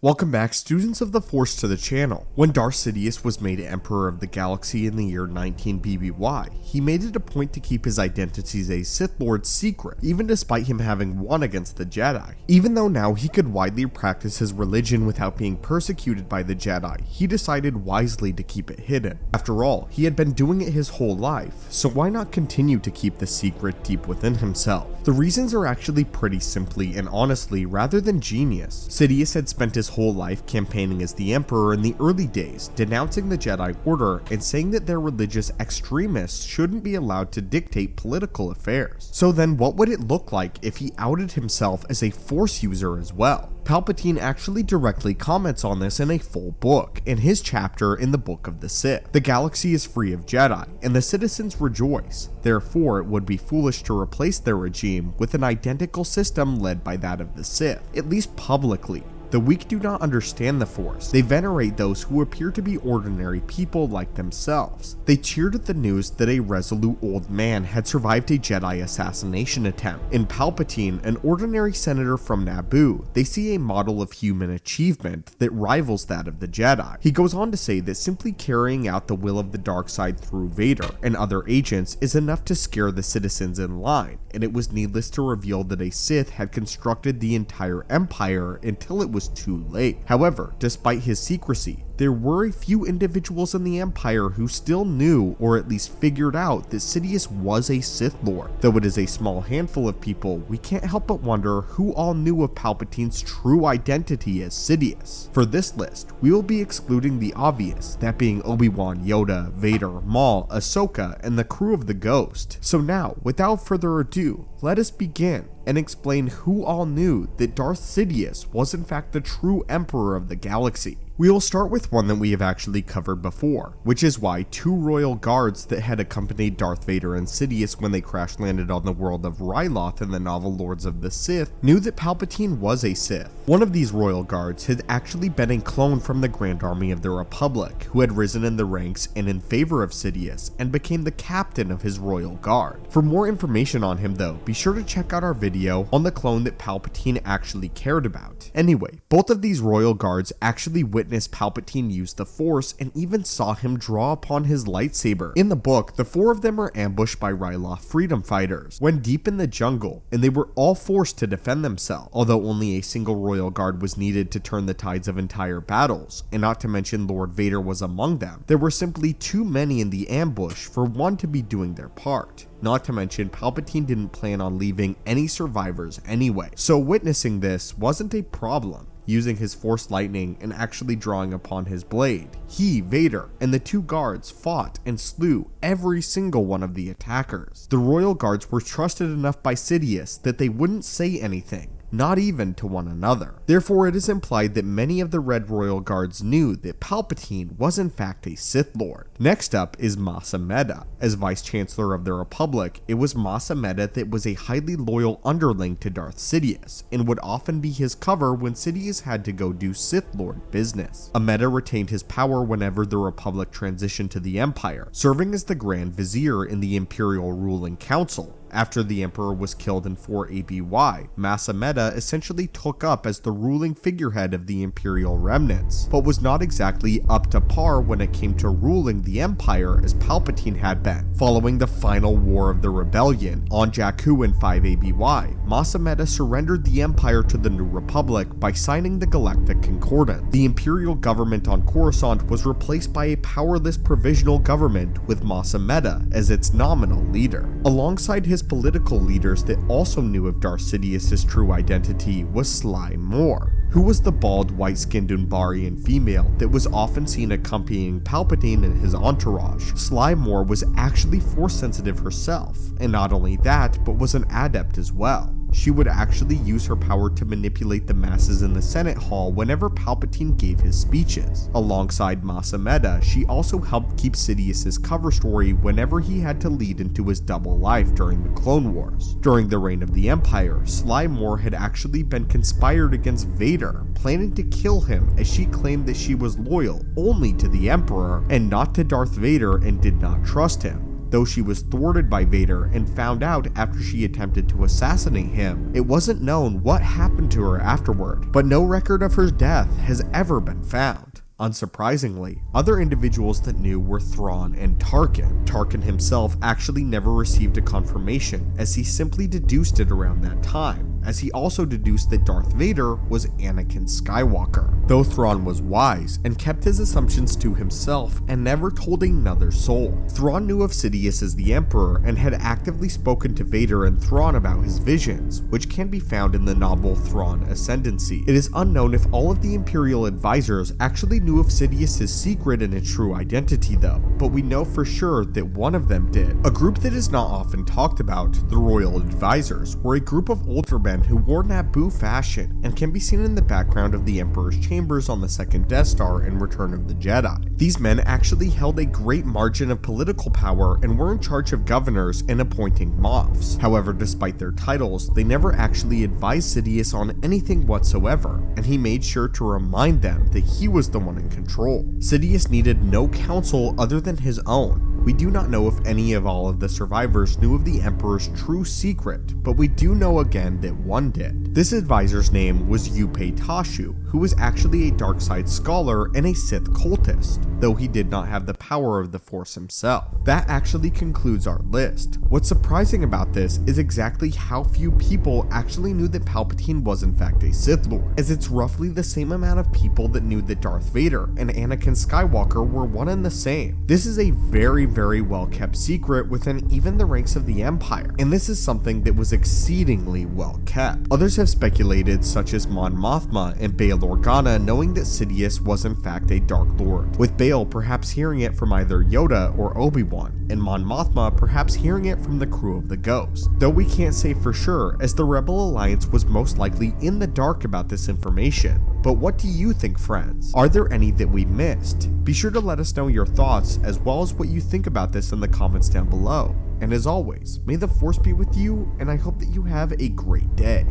Welcome back, students of the Force, to the channel. When Darth Sidious was made Emperor of the Galaxy in the year 19 BBY, he made it a point to keep his identity as a Sith Lord secret, even despite him having won against the Jedi. Even though now he could widely practice his religion without being persecuted by the Jedi, he decided wisely to keep it hidden. After all, he had been doing it his whole life, so why not continue to keep the secret deep within himself? The reasons are actually pretty simply and honestly rather than genius. Sidious had spent his whole life campaigning as the Emperor in the early days, denouncing the Jedi Order and saying that their religious extremists shouldn't be allowed to dictate political affairs. So then what would it look like if he outed himself as a Force user as well? Palpatine actually directly comments on this in a full book, in his chapter in the Book of the Sith. The galaxy is free of Jedi, and the citizens rejoice. Therefore, it would be foolish to replace their regime with an identical system led by that of the Sith, at least publicly. The weak do not understand the Force. They venerate those who appear to be ordinary people like themselves. They cheered at the news that a resolute old man had survived a Jedi assassination attempt. In Palpatine, an ordinary senator from Naboo, they see a model of human achievement that rivals that of the Jedi. He goes on to say that simply carrying out the will of the dark side through Vader and other agents is enough to scare the citizens in line, and it was needless to reveal that a Sith had constructed the entire empire until it was too late. However, despite his secrecy, there were a few individuals in the Empire who still knew, or at least figured out, that Sidious was a Sith Lord. Though it is a small handful of people, we can't help but wonder who all knew of Palpatine's true identity as Sidious. For this list, we will be excluding the obvious, that being Obi-Wan, Yoda, Vader, Maul, Ahsoka, and the crew of the Ghost. So now, without further ado, let us begin and explain who all knew that Darth Sidious was in fact the true Emperor of the Galaxy. We will start with one that we have actually covered before, which is why two royal guards that had accompanied Darth Vader and Sidious when they crash landed on the world of Ryloth in the novel Lords of the Sith knew that Palpatine was a Sith. One of these royal guards had actually been a clone from the Grand Army of the Republic, who had risen in the ranks and in favor of Sidious and became the captain of his royal guard. For more information on him though, be sure to check out our video on the clone that Palpatine actually cared about. Anyway, both of these royal guards actually witnessed Palpatine use the Force and even saw him draw upon his lightsaber. In the book, the four of them are ambushed by Ryloth freedom fighters when deep in the jungle, and they were all forced to defend themselves, although only a single royal guard was needed to turn the tides of entire battles, and not to mention Lord Vader was among them. There were simply too many in the ambush for one to be doing their part. Not to mention, Palpatine didn't plan on leaving any survivors anyway, so witnessing this wasn't a problem. Using his Force lightning and actually drawing upon his blade, he, Vader, and the two guards fought and slew every single one of the attackers. The royal guards were trusted enough by Sidious that they wouldn't say anything, not even to one another. Therefore, it is implied that many of the Red Royal Guards knew that Palpatine was in fact a Sith Lord. Next up is Mas Amedda. As Vice Chancellor of the Republic, it was Mas Amedda that was a highly loyal underling to Darth Sidious, and would often be his cover when Sidious had to go do Sith Lord business. Amedda retained his power whenever the Republic transitioned to the Empire, serving as the Grand Vizier in the Imperial Ruling Council. After the Emperor was killed in 4 ABY, Mas Amedda essentially took up as the ruling figurehead of the Imperial remnants, but was not exactly up to par when it came to ruling the Empire as Palpatine had been. Following the final War of the Rebellion on Jakku in 5 ABY, Mas Amedda surrendered the Empire to the New Republic by signing the Galactic Concordance. The Imperial government on Coruscant was replaced by a powerless provisional government with Mas Amedda as its nominal leader. Alongside his political leaders that also knew of Darth Sidious's true identity was Sly Moore, who was the bald, white-skinned Umbarian female that was often seen accompanying Palpatine and his entourage. Sly Moore was actually Force-sensitive herself, and not only that, but was an adept as well. She would actually use her power to manipulate the masses in the Senate Hall whenever Palpatine gave his speeches. Alongside Mas Amedda, she also helped keep Sidious's cover story whenever he had to lead into his double life during the Clone Wars. During the reign of the Empire, Sly Moore had actually been conspired against Vader, planning to kill him as she claimed that she was loyal only to the Emperor and not to Darth Vader and did not trust him. Though she was thwarted by Vader and found out after she attempted to assassinate him, it wasn't known what happened to her afterward, but no record of her death has ever been found. Unsurprisingly, other individuals that knew were Thrawn and Tarkin. Tarkin himself actually never received a confirmation, as he simply deduced it around that time, as he also deduced that Darth Vader was Anakin Skywalker. Though Thrawn was wise and kept his assumptions to himself and never told another soul, Thrawn knew of Sidious as the Emperor and had actively spoken to Vader and Thrawn about his visions, which can be found in the novel Thrawn Ascendancy. It is unknown if all of the Imperial advisors actually knew of Sidious's secret and its true identity though, but we know for sure that one of them did. A group that is not often talked about, the Royal Advisors, were a group of older men who wore Naboo fashion and can be seen in the background of the Emperor's chambers on the second Death Star in Return of the Jedi. These men actually held a great margin of political power and were in charge of governors and appointing Moffs. However, despite their titles, they never actually advised Sidious on anything whatsoever, and he made sure to remind them that he was the one in control. Sidious needed no counsel other than his own. We do not know if any of all of the survivors knew of the Emperor's true secret, but we do know again that one did. This advisor's name was Yupe Tashu, who was actually a dark side scholar and a Sith cultist, though he did not have the power of the Force himself. That actually concludes our list. What's surprising about this is exactly how few people actually knew that Palpatine was in fact a Sith Lord, as it's roughly the same amount of people that knew that Darth Vader and Anakin Skywalker were one and the same. This is a very well kept secret within even the ranks of the Empire, and this is something that was exceedingly well kept. Others have speculated, such as Mon Mothma and Bail Organa, knowing that Sidious was in fact a Dark Lord, with Bail perhaps hearing it from either Yoda or Obi-Wan, and Mon Mothma perhaps hearing it from the crew of the Ghost, though we can't say for sure, as the Rebel Alliance was most likely in the dark about this information. But what do you think, friends? Are there any that we missed? Be sure to let us know your thoughts, as well as what you think about this in the comments down below. And as always, may the Force be with you, and I hope that you have a great day.